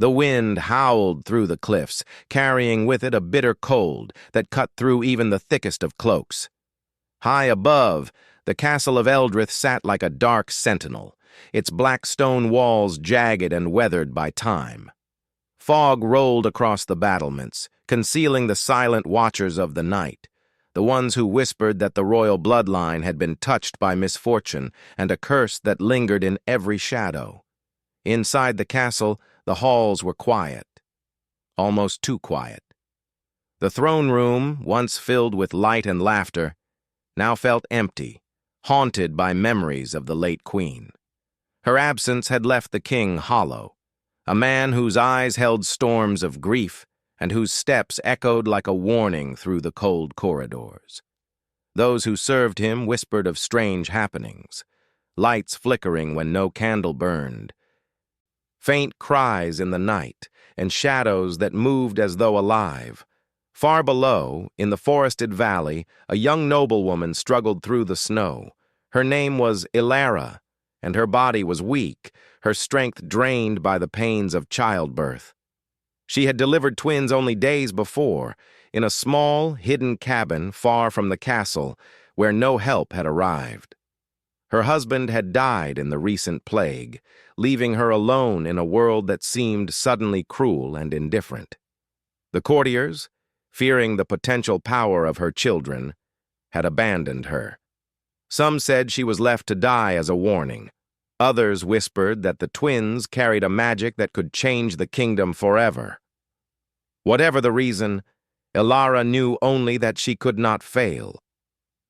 The wind howled through the cliffs, carrying with it a bitter cold that cut through even the thickest of cloaks. High above, the castle of Eldrith sat like a dark sentinel, its black stone walls jagged and weathered by time. Fog rolled across the battlements, concealing the silent watchers of the night, the ones who whispered that the royal bloodline had been touched by misfortune and a curse that lingered in every shadow. Inside the castle, the halls were quiet, almost too quiet. The throne room, once filled with light and laughter, now felt empty, haunted by memories of the late queen. Her absence had left the king hollow, a man whose eyes held storms of grief and whose steps echoed like a warning through the cold corridors. Those who served him whispered of strange happenings, lights flickering when no candle burned, faint cries in the night, and shadows that moved as though alive. Far below, in the forested valley, a young noblewoman struggled through the snow. Her name was Ilara, and her body was weak, her strength drained by the pains of childbirth. She had delivered twins only days before, in a small, hidden cabin far from the castle, where no help had arrived. Her husband had died in the recent plague, leaving her alone in a world that seemed suddenly cruel and indifferent. The courtiers, fearing the potential power of her children, had abandoned her. Some said she was left to die as a warning. Others whispered that the twins carried a magic that could change the kingdom forever. Whatever the reason, Ilara knew only that she could not fail.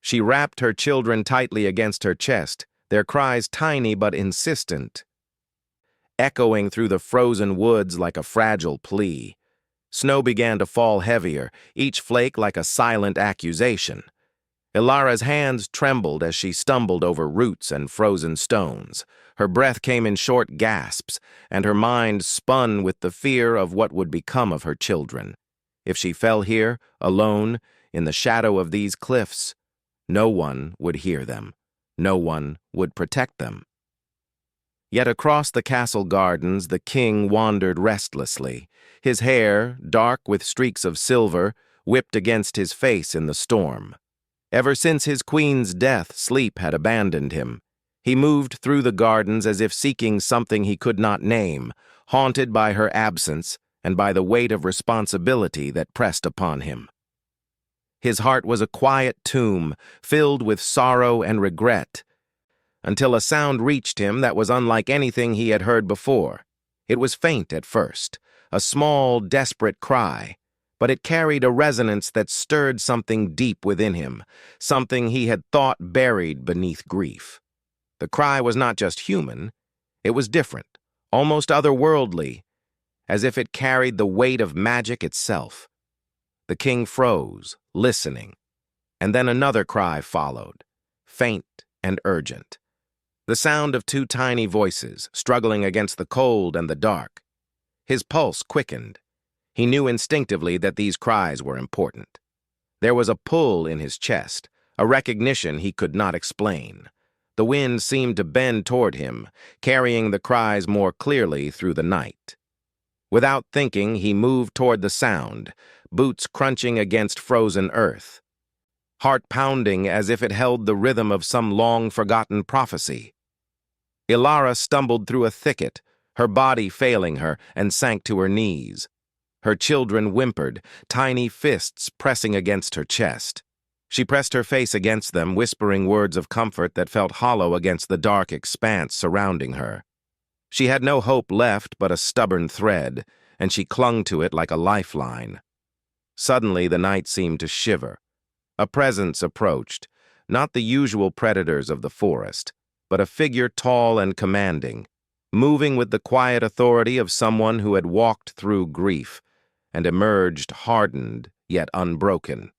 She wrapped her children tightly against her chest, their cries tiny but insistent, echoing through the frozen woods like a fragile plea. Snow began to fall heavier, each flake like a silent accusation. Ilara's hands trembled as she stumbled over roots and frozen stones. Her breath came in short gasps, and her mind spun with the fear of what would become of her children. If she fell here, alone, in the shadow of these cliffs, no one would hear them. No one would protect them. Yet across the castle gardens the king wandered restlessly. His hair, dark with streaks of silver, whipped against his face in the storm. Ever since his queen's death, sleep had abandoned him. He moved through the gardens as if seeking something he could not name, haunted by her absence and by the weight of responsibility that pressed upon him. His heart was a quiet tomb, filled with sorrow and regret, until a sound reached him that was unlike anything he had heard before. It was faint at first, a small, desperate cry, but it carried a resonance that stirred something deep within him, something he had thought buried beneath grief. The cry was not just human, it was different, almost otherworldly, as if it carried the weight of magic itself. The king froze, listening, and then another cry followed, faint and urgent. The sound of two tiny voices struggling against the cold and the dark. His pulse quickened. He knew instinctively that these cries were important. There was a pull in his chest, a recognition he could not explain. The wind seemed to bend toward him, carrying the cries more clearly through the night. Without thinking, he moved toward the sound, boots crunching against frozen earth, heart pounding as if it held the rhythm of some long-forgotten prophecy. Ilara stumbled through a thicket, her body failing her, and sank to her knees. Her children whimpered, tiny fists pressing against her chest. She pressed her face against them, whispering words of comfort that felt hollow against the dark expanse surrounding her. She had no hope left but a stubborn thread, and she clung to it like a lifeline. Suddenly the night seemed to shiver. A presence approached, not the usual predators of the forest, but a figure tall and commanding, moving with the quiet authority of someone who had walked through grief and emerged hardened yet unbroken.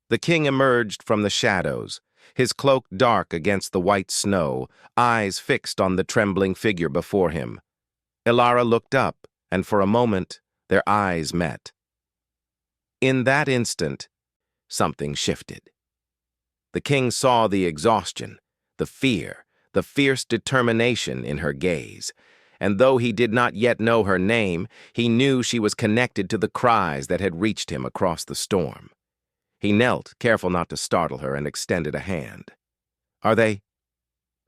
The king emerged from the shadows, his cloak dark against the white snow, eyes fixed on the trembling figure before him. Ilara looked up, and for a moment their eyes met. In that instant, something shifted. The king saw the exhaustion, the fear, the fierce determination in her gaze, and though he did not yet know her name, he knew she was connected to the cries that had reached him across the storm. He knelt, careful not to startle her, and extended a hand. "Are they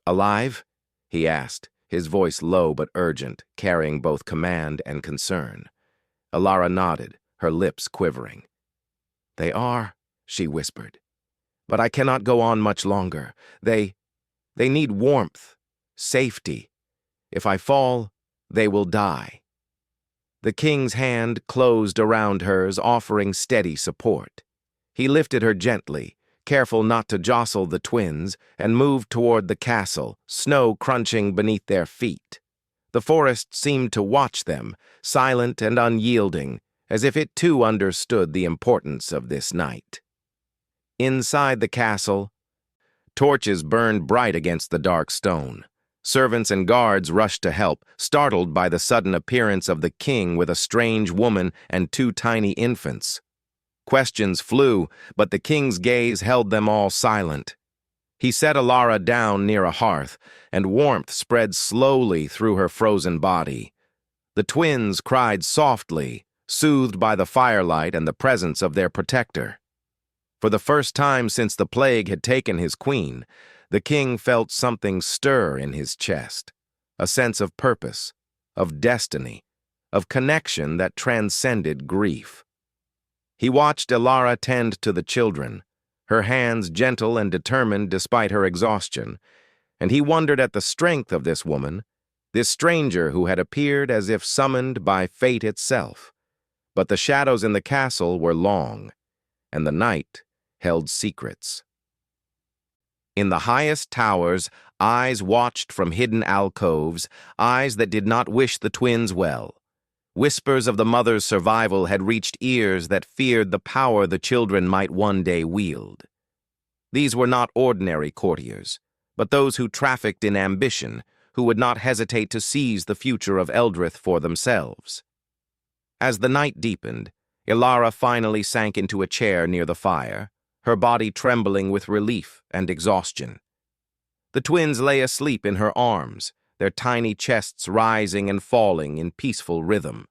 alive?" he asked, his voice low but urgent, carrying both command and concern. Alara nodded, her lips quivering. "They are," she whispered. "But I cannot go on much longer. They need warmth, safety. If I fall, they will die." The king's hand closed around hers, offering steady support. He lifted her gently, careful not to jostle the twins, and moved toward the castle, snow crunching beneath their feet. The forest seemed to watch them, silent and unyielding, as if it too understood the importance of this night. Inside the castle, torches burned bright against the dark stone. Servants and guards rushed to help, startled by the sudden appearance of the king with a strange woman and 2 tiny infants. Questions flew, but the king's gaze held them all silent. He set Alara down near a hearth, and warmth spread slowly through her frozen body. The twins cried softly, soothed by the firelight and the presence of their protector. For the first time since the plague had taken his queen, the king felt something stir in his chest, a sense of purpose, of destiny, of connection that transcended grief. He watched Alara tend to the children, her hands gentle and determined despite her exhaustion, and he wondered at the strength of this woman, this stranger who had appeared as if summoned by fate itself. But the shadows in the castle were long, and the night held secrets. In the highest towers, eyes watched from hidden alcoves, eyes that did not wish the twins well. Whispers of the mother's survival had reached ears that feared the power the children might one day wield. These were not ordinary courtiers, but those who trafficked in ambition, who would not hesitate to seize the future of Eldrith for themselves. As the night deepened, Alara finally sank into a chair near the fire, her body trembling with relief and exhaustion. The twins lay asleep in her arms, their tiny chests rising and falling in peaceful rhythm.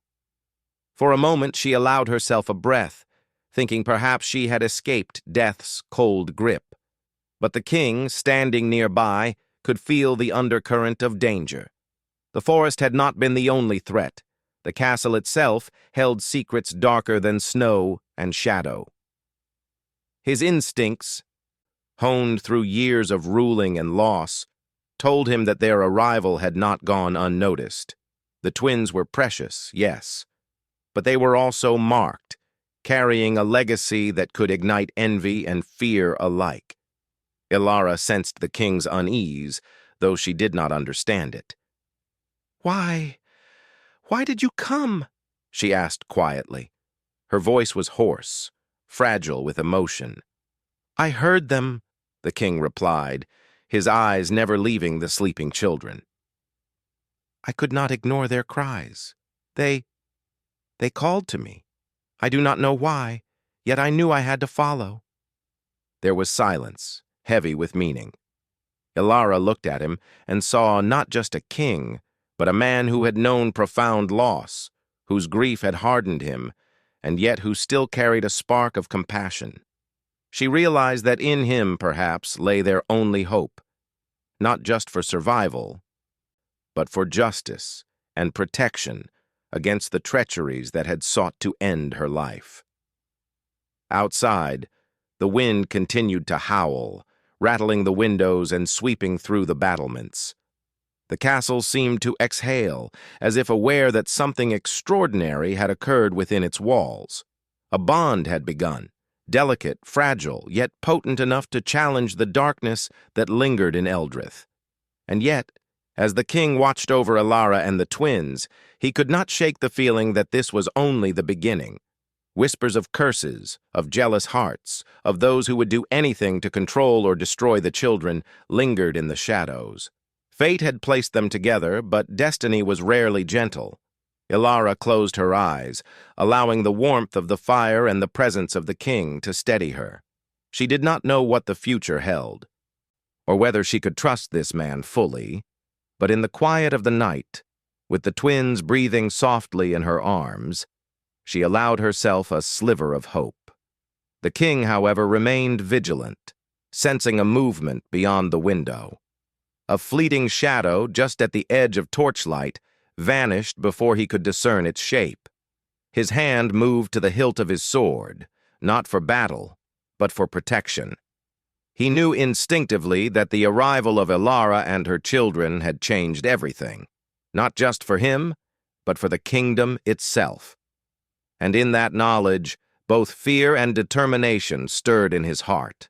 For a moment she allowed herself a breath, thinking perhaps she had escaped death's cold grip. But the king, standing nearby, could feel the undercurrent of danger. The forest had not been the only threat. The castle itself held secrets darker than snow and shadow. His instincts, honed through years of ruling and loss, told him that their arrival had not gone unnoticed. The twins were precious, yes, but they were also marked, carrying a legacy that could ignite envy and fear alike. Alara sensed the king's unease, though she did not understand it. Why did you come?" she asked quietly. Her voice was hoarse, fragile with emotion. "I heard them," the king replied, his eyes never leaving the sleeping children. "I could not ignore their cries. They called to me. I do not know why, yet I knew I had to follow." There was silence, heavy with meaning. Alara looked at him and saw not just a king, but a man who had known profound loss, whose grief had hardened him, and yet who still carried a spark of compassion. She realized that in him, perhaps, lay their only hope, not just for survival, but for justice and protection against the treacheries that had sought to end her life. Outside, the wind continued to howl, rattling the windows and sweeping through the battlements. The castle seemed to exhale, as if aware that something extraordinary had occurred within its walls. A bond had begun, delicate, fragile, yet potent enough to challenge the darkness that lingered in Eldrith. And yet, as the king watched over Alara and the twins, he could not shake the feeling that this was only the beginning. Whispers of curses, of jealous hearts, of those who would do anything to control or destroy the children, lingered in the shadows. Fate had placed them together, but destiny was rarely gentle. Alara closed her eyes, allowing the warmth of the fire and the presence of the king to steady her. She did not know what the future held, or whether she could trust this man fully, but in the quiet of the night, With the twins breathing softly in her arms, she allowed herself a sliver of hope. The king, however, remained vigilant, sensing a movement beyond the window. A fleeting shadow just at the edge of torchlight vanished before he could discern its shape. His hand moved to the hilt of his sword, not for battle, but for protection. He knew instinctively that the arrival of Elara and her children had changed everything, not just for him, but for the kingdom itself. And in that knowledge, both fear and determination stirred in his heart.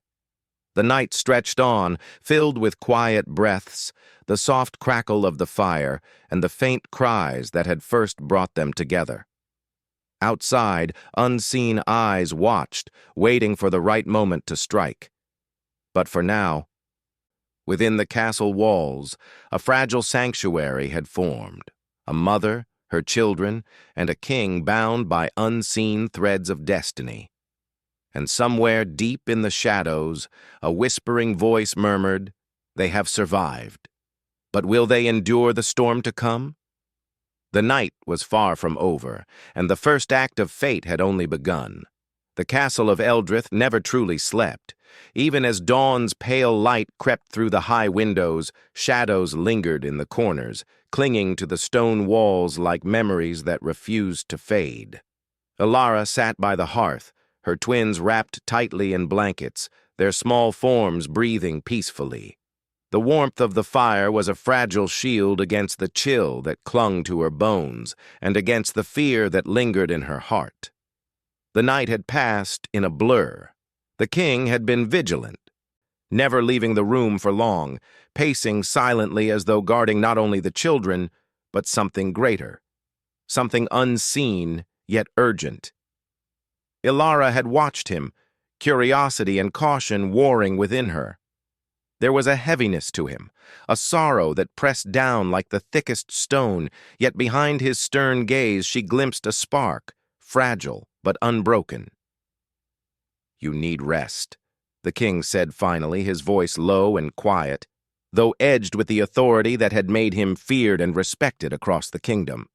The night stretched on, filled with quiet breaths, the soft crackle of the fire, and the faint cries that had first brought them together. Outside, unseen eyes watched, waiting for the right moment to strike. But for now, within the castle walls, a fragile sanctuary had formed. A mother, her children, and a king bound by unseen threads of destiny. And somewhere deep in the shadows, a whispering voice murmured, "They have survived. But will they endure the storm to come?" The night was far from over, and the first act of fate had only begun. The castle of Eldrith never truly slept. Even as dawn's pale light crept through the high windows, shadows lingered in the corners, clinging to the stone walls like memories that refused to fade. Elara sat by the hearth, her twins wrapped tightly in blankets, their small forms breathing peacefully. The warmth of the fire was a fragile shield against the chill that clung to her bones and against the fear that lingered in her heart. The night had passed in a blur. The king had been vigilant, never leaving the room for long, pacing silently as though guarding not only the children, but something greater, something unseen yet urgent. Elara had watched him, curiosity and caution warring within her. There was a heaviness to him, a sorrow that pressed down like the thickest stone, yet behind his stern gaze she glimpsed a spark, fragile but unbroken. "You need rest," the king said finally, his voice low and quiet, though edged with the authority that had made him feared and respected across the kingdom.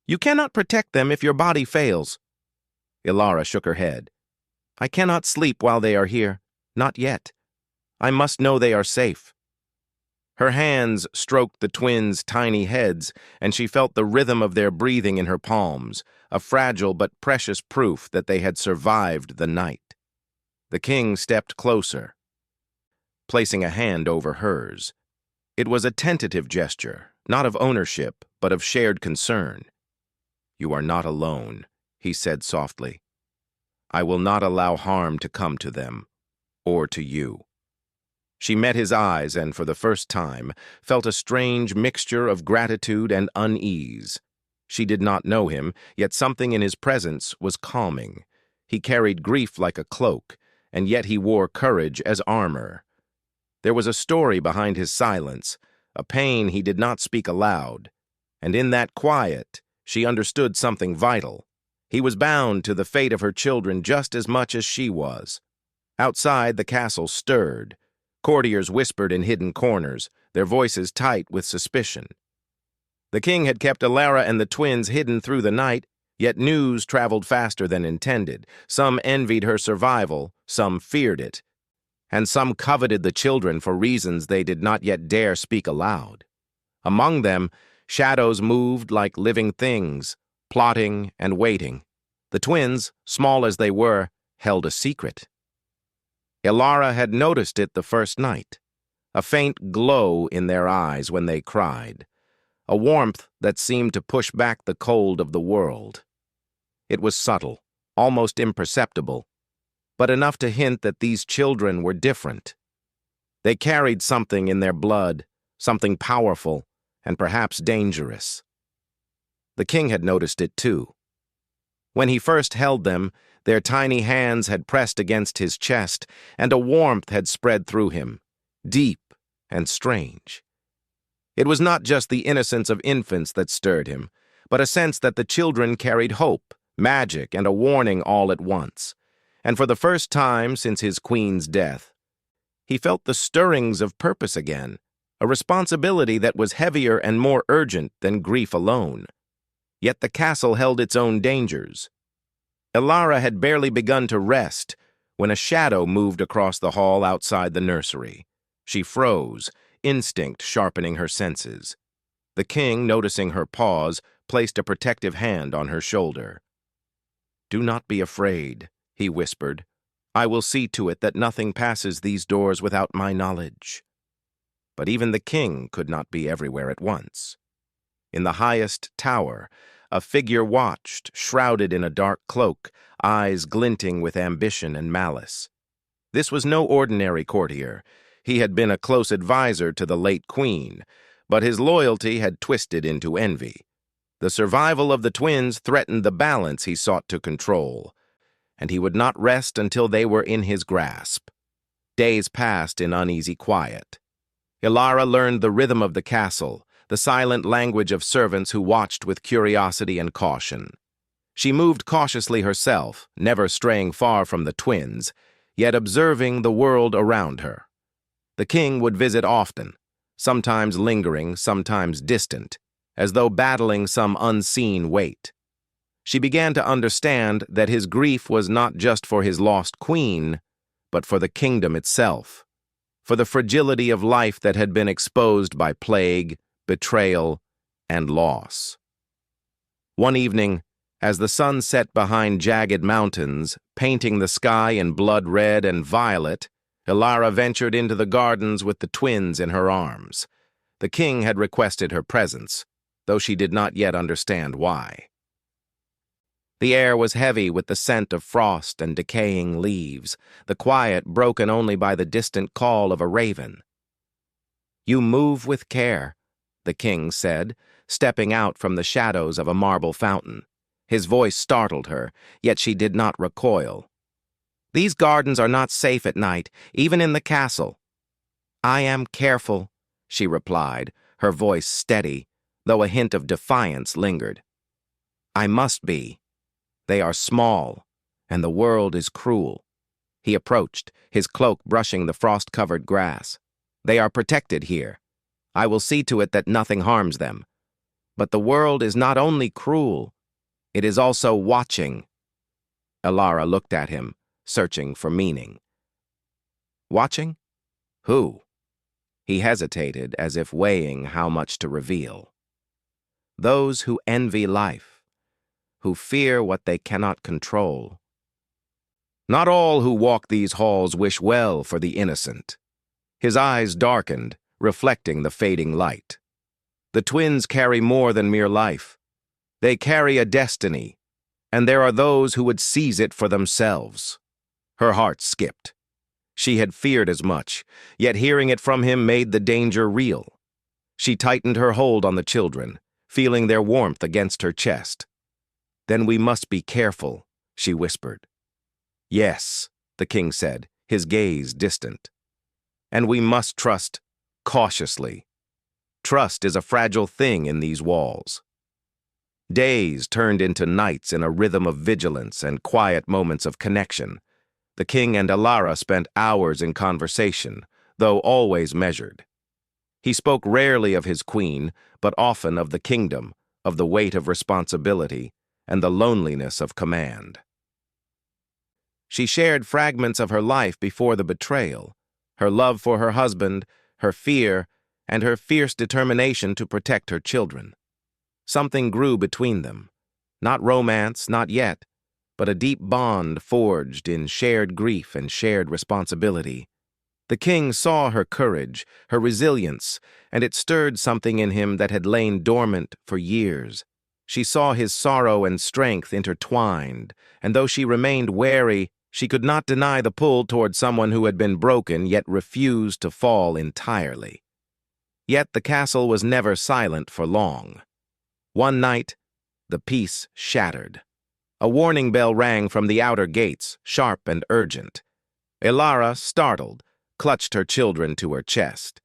"You cannot protect them if your body fails." Elara shook her head. "I cannot sleep while they are here. Not yet. I must know they are safe." Her hands stroked the twins' tiny heads, and she felt the rhythm of their breathing in her palms, a fragile but precious proof that they had survived the night. The king stepped closer, placing a hand over hers. It was a tentative gesture, not of ownership, but of shared concern. "You are not alone," he said softly. "I will not allow harm to come to them, or to you." She met his eyes and, for the first time, felt a strange mixture of gratitude and unease. She did not know him, yet something in his presence was calming. He carried grief like a cloak, and yet he wore courage as armor. There was a story behind his silence, a pain he did not speak aloud, and in that quiet, she understood something vital. He was bound to the fate of her children just as much as she was. Outside, the castle stirred. Courtiers whispered in hidden corners, their voices tight with suspicion. The king had kept Elara and the twins hidden through the night, yet news traveled faster than intended. Some envied her survival, some feared it, and some coveted the children for reasons they did not yet dare speak aloud. Among them, shadows moved like living things, plotting and waiting. The twins, small as they were, held a secret. Elara had noticed it the first night, a faint glow in their eyes when they cried, a warmth that seemed to push back the cold of the world. It was subtle, almost imperceptible, but enough to hint that these children were different. They carried something in their blood, something powerful and perhaps dangerous. The king had noticed it too. When he first held them, their tiny hands had pressed against his chest, and a warmth had spread through him, deep and strange. It was not just the innocence of infants that stirred him, but a sense that the children carried hope, magic, and a warning all at once. And for the first time since his queen's death, he felt the stirrings of purpose again, a responsibility that was heavier and more urgent than grief alone. Yet the castle held its own dangers. Elara had barely begun to rest when a shadow moved across the hall outside the nursery. She froze, instinct sharpening her senses. The king, noticing her pause, placed a protective hand on her shoulder. "Do not be afraid," he whispered. "I will see to it that nothing passes these doors without my knowledge." But even the king could not be everywhere at once. In the highest tower, a figure watched, shrouded in a dark cloak, eyes glinting with ambition and malice. This was no ordinary courtier. He had been a close advisor to the late queen, but his loyalty had twisted into envy. The survival of the twins threatened the balance he sought to control, and he would not rest until they were in his grasp. Days passed in uneasy quiet. Elara learned the rhythm of the castle, the silent language of servants who watched with curiosity and caution. She moved cautiously herself, never straying far from the twins, yet observing the world around her. The king would visit often, sometimes lingering, sometimes distant, as though battling some unseen weight. She began to understand that his grief was not just for his lost queen, but for the kingdom itself, for the fragility of life that had been exposed by plague, betrayal, and loss. One evening, as the sun set behind jagged mountains, painting the sky in blood red and violet, Elara ventured into the gardens with the twins in her arms. The king had requested her presence, though she did not yet understand why. The air was heavy with the scent of frost and decaying leaves, the quiet broken only by the distant call of a raven. "You move with care," the king said, stepping out from the shadows of a marble fountain. His voice startled her, yet she did not recoil. "These gardens are not safe at night, even in the castle." "I am careful," she replied, her voice steady, though a hint of defiance lingered. "I must be. They are small, and the world is cruel." He approached, his cloak brushing the frost-covered grass. "They are protected here. I will see to it that nothing harms them. But the world is not only cruel, it is also watching." Elara looked at him, searching for meaning. "Watching? Who?" He hesitated, as if weighing how much to reveal. "Those who envy life, who fear what they cannot control. Not all who walk these halls wish well for the innocent." His eyes darkened, reflecting the fading light. "The twins carry more than mere life. They carry a destiny, and there are those who would seize it for themselves." Her heart skipped. She had feared as much, yet hearing it from him made the danger real. She tightened her hold on the children, feeling their warmth against her chest. "Then we must be careful," she whispered. "Yes," the king said, his gaze distant. "And we must trust cautiously. Trust is a fragile thing in these walls." Days turned into nights in a rhythm of vigilance and quiet moments of connection. The king and Elara spent hours in conversation, though always measured. He spoke rarely of his queen, but often of the kingdom, of the weight of responsibility, and the loneliness of command. She shared fragments of her life before the betrayal, her love for her husband, her fear, and her fierce determination to protect her children. Something grew between them. Not romance, not yet, but a deep bond forged in shared grief and shared responsibility. The king saw her courage, her resilience, and it stirred something in him that had lain dormant for years. She saw his sorrow and strength intertwined, and though she remained wary, she could not deny the pull toward someone who had been broken yet refused to fall entirely. Yet the castle was never silent for long. One night, the peace shattered. A warning bell rang from the outer gates, sharp and urgent. Elara, startled, clutched her children to her chest.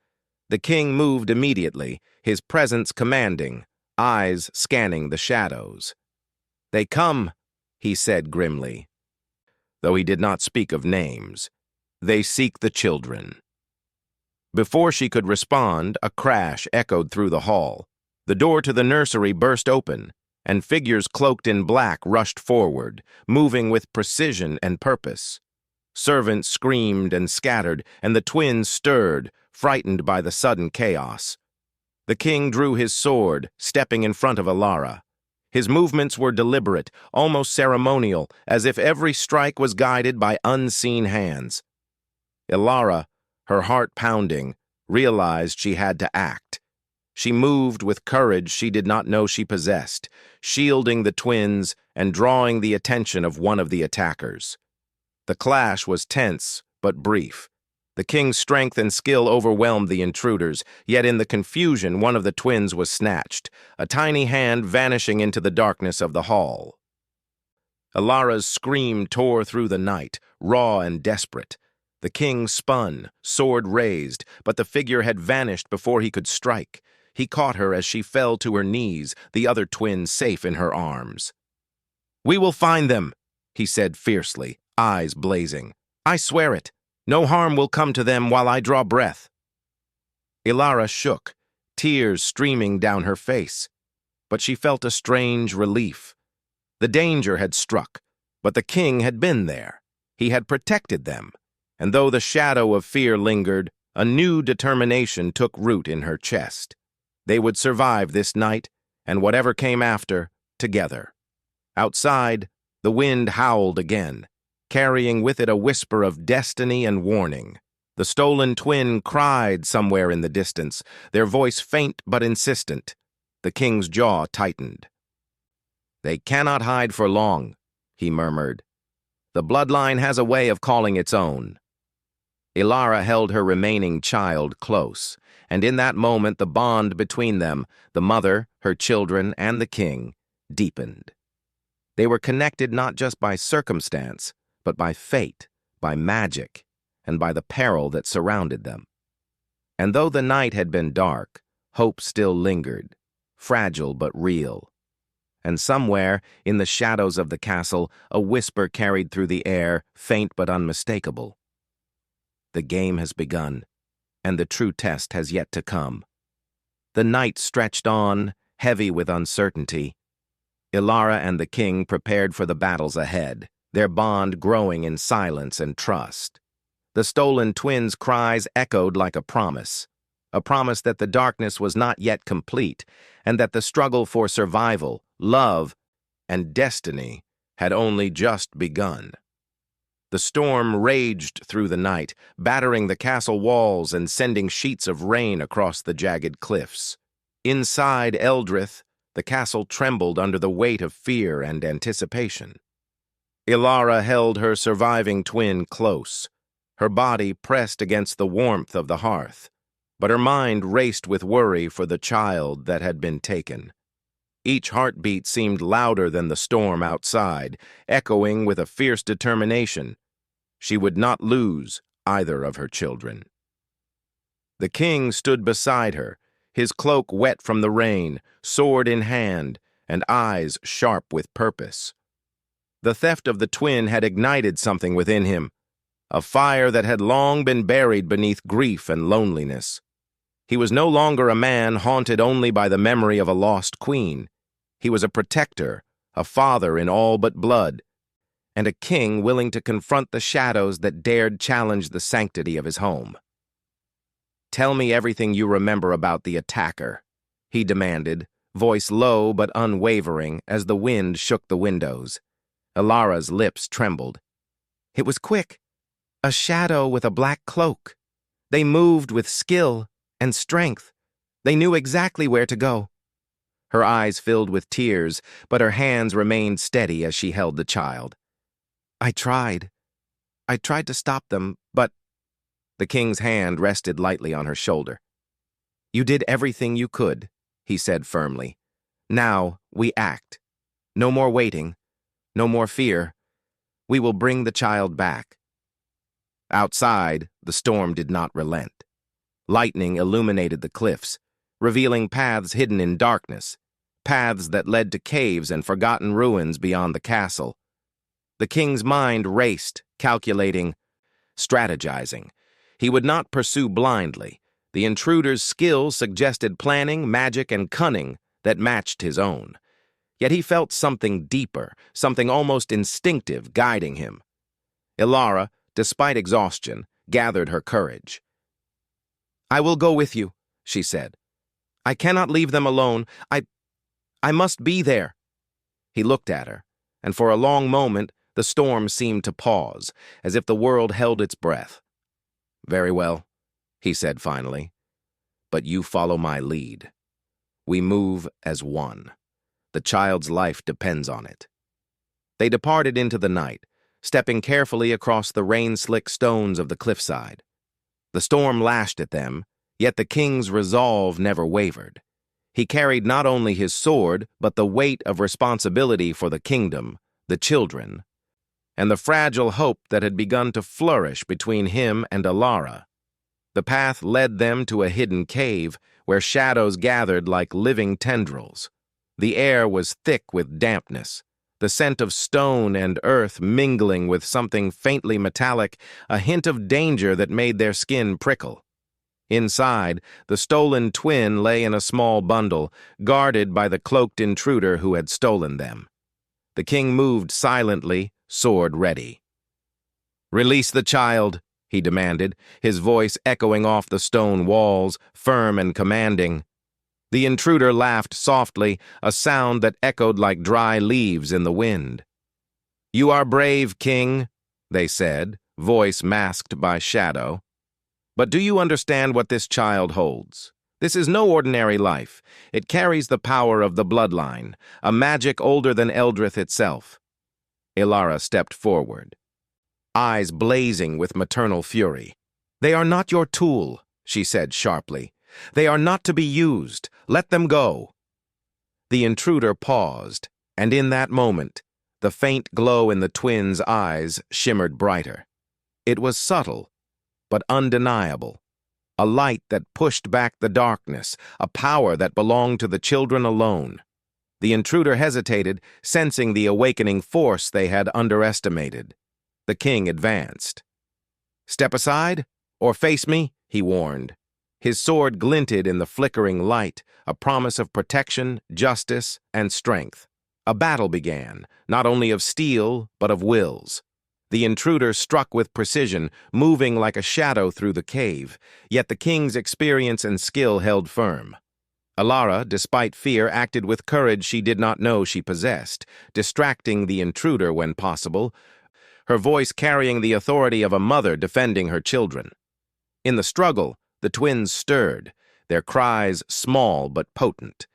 The king moved immediately, his presence commanding, eyes scanning the shadows. "They come," he said grimly, though he did not speak of names. "They seek the children." Before she could respond, a crash echoed through the hall. The door to the nursery burst open, and figures cloaked in black rushed forward, moving with precision and purpose. Servants screamed and scattered, and the twins stirred, frightened by the sudden chaos. The king drew his sword, stepping in front of Elara. His movements were deliberate, almost ceremonial, as if every strike was guided by unseen hands. Elara, her heart pounding, realized she had to act. She moved with courage she did not know she possessed, shielding the twins and drawing the attention of one of the attackers. The clash was tense but brief. The king's strength and skill overwhelmed the intruders, yet in the confusion one of the twins was snatched, a tiny hand vanishing into the darkness of the hall. Elara's scream tore through the night, raw and desperate. The king spun, sword raised, but the figure had vanished before he could strike. He caught her as she fell to her knees, the other twin safe in her arms. "We will find them," he said fiercely, eyes blazing. "I swear it. No harm will come to them while I draw breath." Elara shook, tears streaming down her face. But she felt a strange relief. The danger had struck, but the king had been there. He had protected them. And though the shadow of fear lingered, a new determination took root in her chest. They would survive this night, and whatever came after, together. Outside, the wind howled again, carrying with it a whisper of destiny and warning. The stolen twin cried somewhere in the distance, their voice faint but insistent. The king's jaw tightened. "They cannot hide for long," he murmured. "The bloodline has a way of calling its own." Elara held her remaining child close, and in that moment the bond between them, the mother, her children, and the king, deepened. They were connected not just by circumstance, but by fate, by magic, and by the peril that surrounded them. And though the night had been dark, hope still lingered, fragile but real. And somewhere, in the shadows of the castle, a whisper carried through the air, faint but unmistakable. The game has begun, and the true test has yet to come. The night stretched on, heavy with uncertainty. Elara and the king prepared for the battles ahead, their bond growing in silence and trust. The stolen twins' cries echoed like a promise that the darkness was not yet complete, and that the struggle for survival, love, and destiny had only just begun. The storm raged through the night, battering the castle walls and sending sheets of rain across the jagged cliffs. Inside Eldrith, the castle trembled under the weight of fear and anticipation. Elara held her surviving twin close, her body pressed against the warmth of the hearth, but her mind raced with worry for the child that had been taken. Each heartbeat seemed louder than the storm outside, echoing with a fierce determination. She would not lose either of her children. The king stood beside her, his cloak wet from the rain, sword in hand, and eyes sharp with purpose. The theft of the twin had ignited something within him, a fire that had long been buried beneath grief and loneliness. He was no longer a man haunted only by the memory of a lost queen. He was a protector, a father in all but blood, and a king willing to confront the shadows that dared challenge the sanctity of his home. "Tell me everything you remember about the attacker," he demanded, voice low but unwavering as the wind shook the windows. Elara's lips trembled. "It was quick. A shadow with a black cloak. They moved with skill and strength. They knew exactly where to go." Her eyes filled with tears, but her hands remained steady as she held the child. I tried to stop them, but—" The king's hand rested lightly on her shoulder. "You did everything you could," he said firmly. "Now we act. No more waiting. No more fear. We will bring the child back." Outside, the storm did not relent. Lightning illuminated the cliffs, revealing paths hidden in darkness, paths that led to caves and forgotten ruins beyond the castle. The king's mind raced, calculating, strategizing. He would not pursue blindly, The intruder's skill suggested planning, magic, and cunning that matched his own. Yet he felt something deeper, something almost instinctive guiding him. Ilara, despite exhaustion, gathered her courage. "I will go with you," she said. "I cannot leave them alone. I must be there." He looked at her, and for a long moment the storm seemed to pause, as if the world held its breath. "Very well," he said finally. "But you follow my lead. We move as one. The child's life depends on it." They departed into the night, stepping carefully across the rain-slick stones of the cliffside. The storm lashed at them, yet the king's resolve never wavered. He carried not only his sword, but the weight of responsibility for the kingdom, the children, and the fragile hope that had begun to flourish between him and Ilara. The path led them to a hidden cave where shadows gathered like living tendrils. The air was thick with dampness, the scent of stone and earth mingling with something faintly metallic, a hint of danger that made their skin prickle. Inside, the stolen twin lay in a small bundle, guarded by the cloaked intruder who had stolen them. The king moved silently, sword ready. "Release the child," he demanded, his voice echoing off the stone walls, firm and commanding. The intruder laughed softly, a sound that echoed like dry leaves in the wind. "You are brave, king," they said, voice masked by shadow. "But do you understand what this child holds? This is no ordinary life. It carries the power of the bloodline, a magic older than Eldrith itself." Ilara stepped forward, eyes blazing with maternal fury. "They are not your tool," she said sharply. "They are not to be used. Let them go." The intruder paused, and in that moment, the faint glow in the twins' eyes shimmered brighter. It was subtle, but undeniable. A light that pushed back the darkness, a power that belonged to the children alone. The intruder hesitated, sensing the awakening force they had underestimated. The king advanced. "Step aside, or face me," he warned. His sword glinted in the flickering light, a promise of protection, justice, and strength. A battle began, not only of steel, but of wills. The intruder struck with precision, moving like a shadow through the cave, yet the king's experience and skill held firm. Ilara, despite fear, acted with courage she did not know she possessed, distracting the intruder when possible, her voice carrying the authority of a mother defending her children. In the struggle, the twins stirred, their cries small but potent.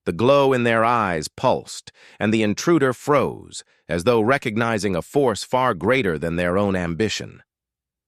The glow in their eyes pulsed, and the intruder froze, as though recognizing a force far greater than their own ambition.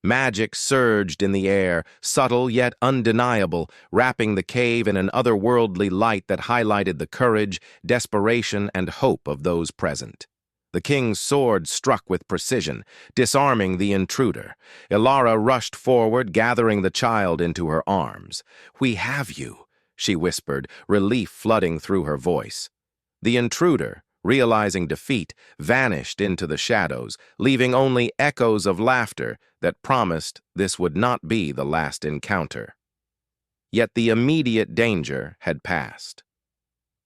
Magic surged in the air, subtle yet undeniable, wrapping the cave in an otherworldly light that highlighted the courage, desperation, and hope of those present. The king's sword struck with precision, disarming the intruder. Ilara rushed forward, gathering the child into her arms. "We have you," she whispered, relief flooding through her voice. The intruder, realizing defeat, vanished into the shadows, leaving only echoes of laughter that promised this would not be the last encounter. Yet the immediate danger had passed.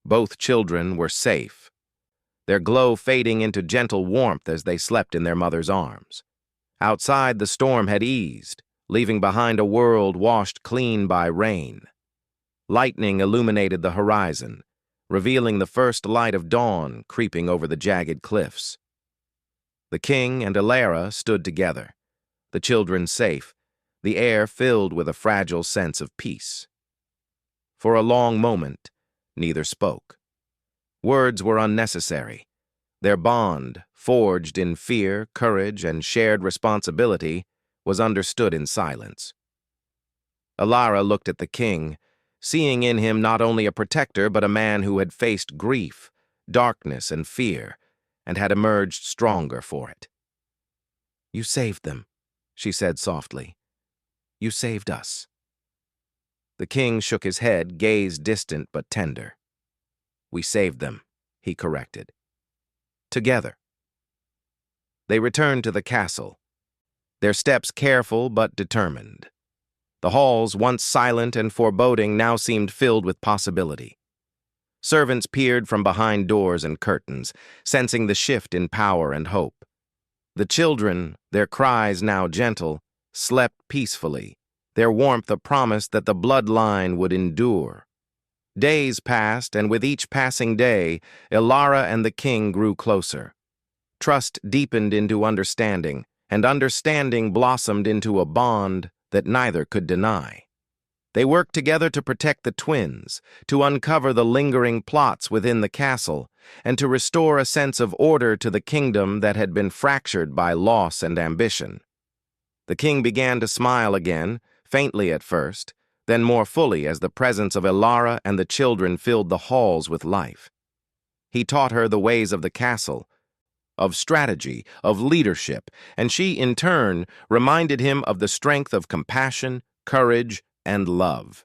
Both children were safe, their glow fading into gentle warmth as they slept in their mother's arms. Outside, the storm had eased, leaving behind a world washed clean by rain. Lightning illuminated the horizon, revealing the first light of dawn creeping over the jagged cliffs. The king and Ilara stood together, the children safe, the air filled with a fragile sense of peace. For a long moment, neither spoke. Words were unnecessary. Their bond, forged in fear, courage, and shared responsibility, was understood in silence. Ilara looked at the king, seeing in him not only a protector but a man who had faced grief, darkness, and fear, and had emerged stronger for it. "You saved them," she said softly. "You saved us." The king shook his head, gaze distant but tender. "We saved them," he corrected. "Together." They returned to the castle, their steps careful but determined. The halls, once silent and foreboding, now seemed filled with possibility. Servants peered from behind doors and curtains, sensing the shift in power and hope. The children, their cries now gentle, slept peacefully, their warmth a promise that the bloodline would endure. Days passed, and with each passing day, Ilara and the king grew closer. Trust deepened into understanding, and understanding blossomed into a bond that neither could deny. They worked together to protect the twins, to uncover the lingering plots within the castle, and to restore a sense of order to the kingdom that had been fractured by loss and ambition. The king began to smile again, faintly at first, then more fully as the presence of Ilara and the children filled the halls with life. He taught her the ways of the castle, of strategy, of leadership, and she, in turn, reminded him of the strength of compassion, courage, and love.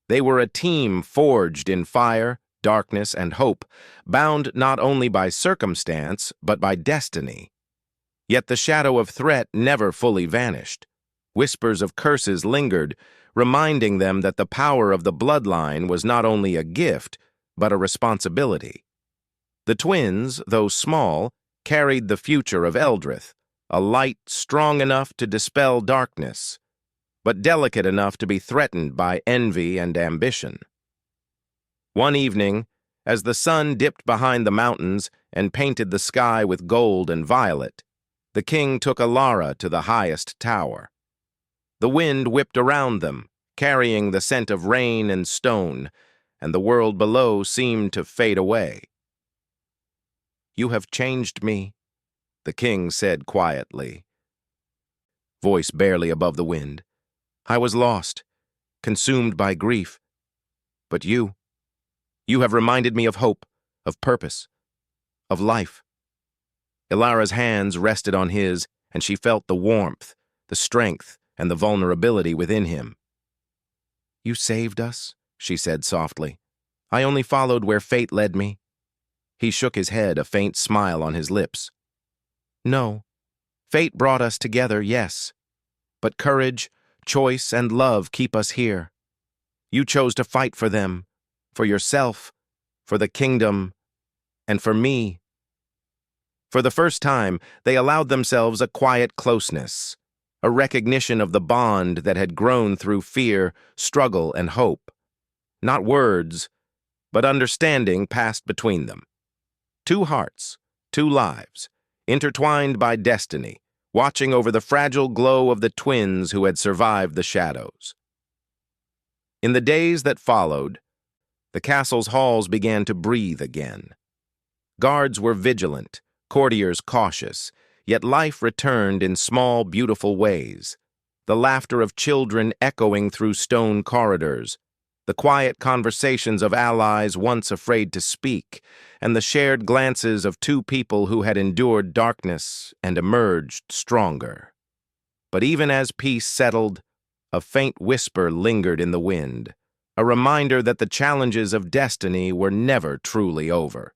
They were a team forged in fire, darkness, and hope, bound not only by circumstance, but by destiny. Yet the shadow of threat never fully vanished. Whispers of curses lingered, reminding them that the power of the bloodline was not only a gift, but a responsibility. The twins, though small, carried the future of Eldrith, a light strong enough to dispel darkness, but delicate enough to be threatened by envy and ambition. One evening, as the sun dipped behind the mountains and painted the sky with gold and violet, the king took Ilara to the highest tower. The wind whipped around them, carrying the scent of rain and stone, and the world below seemed to fade away. "You have changed me," the king said quietly, voice barely above the wind. "I was lost, consumed by grief. But you have reminded me of hope, of purpose, of life." Ilara's hands rested on his, and she felt the warmth, the strength, and the vulnerability within him. "You saved us," she said softly. "I only followed where fate led me." He shook his head, a faint smile on his lips. "No, fate brought us together, yes. But courage, choice, and love keep us here. You chose to fight for them, for yourself, for the kingdom, and for me." For the first time, they allowed themselves a quiet closeness, a recognition of the bond that had grown through fear, struggle, and hope. Not words, but understanding passed between them. Two hearts, two lives, intertwined by destiny, watching over the fragile glow of the twins who had survived the shadows. In the days that followed, the castle's halls began to breathe again. Guards were vigilant, courtiers cautious, yet life returned in small, beautiful ways. The laughter of children echoing through stone corridors, the quiet conversations of allies once afraid to speak, and the shared glances of two people who had endured darkness and emerged stronger. But even as peace settled, a faint whisper lingered in the wind, a reminder that the challenges of destiny were never truly over.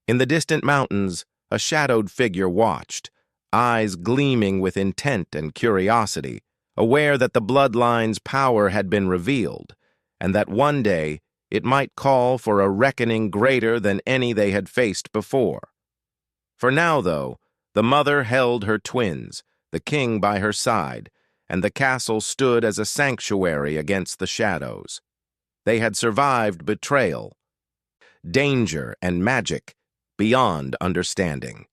In the distant mountains, a shadowed figure watched, eyes gleaming with intent and curiosity, aware that the bloodline's power had been revealed, and that one day it might call for a reckoning greater than any they had faced before. For now, though, the mother held her twins, the king by her side, and the castle stood as a sanctuary against the shadows. They had survived betrayal, danger, and magic beyond understanding.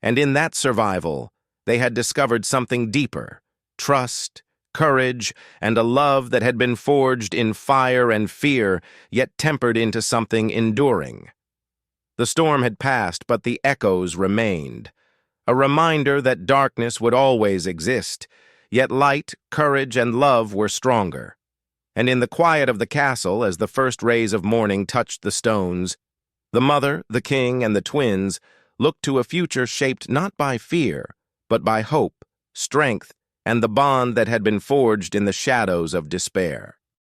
And in that survival, they had discovered something deeper: trust, courage, and a love that had been forged in fire and fear, yet tempered into something enduring. The storm had passed, but the echoes remained, a reminder that darkness would always exist, yet light, courage, and love were stronger. And in the quiet of the castle, as the first rays of morning touched the stones, the mother, the king, and the twins looked to a future shaped not by fear, but by hope, strength, and the bond that had been forged in the shadows of despair.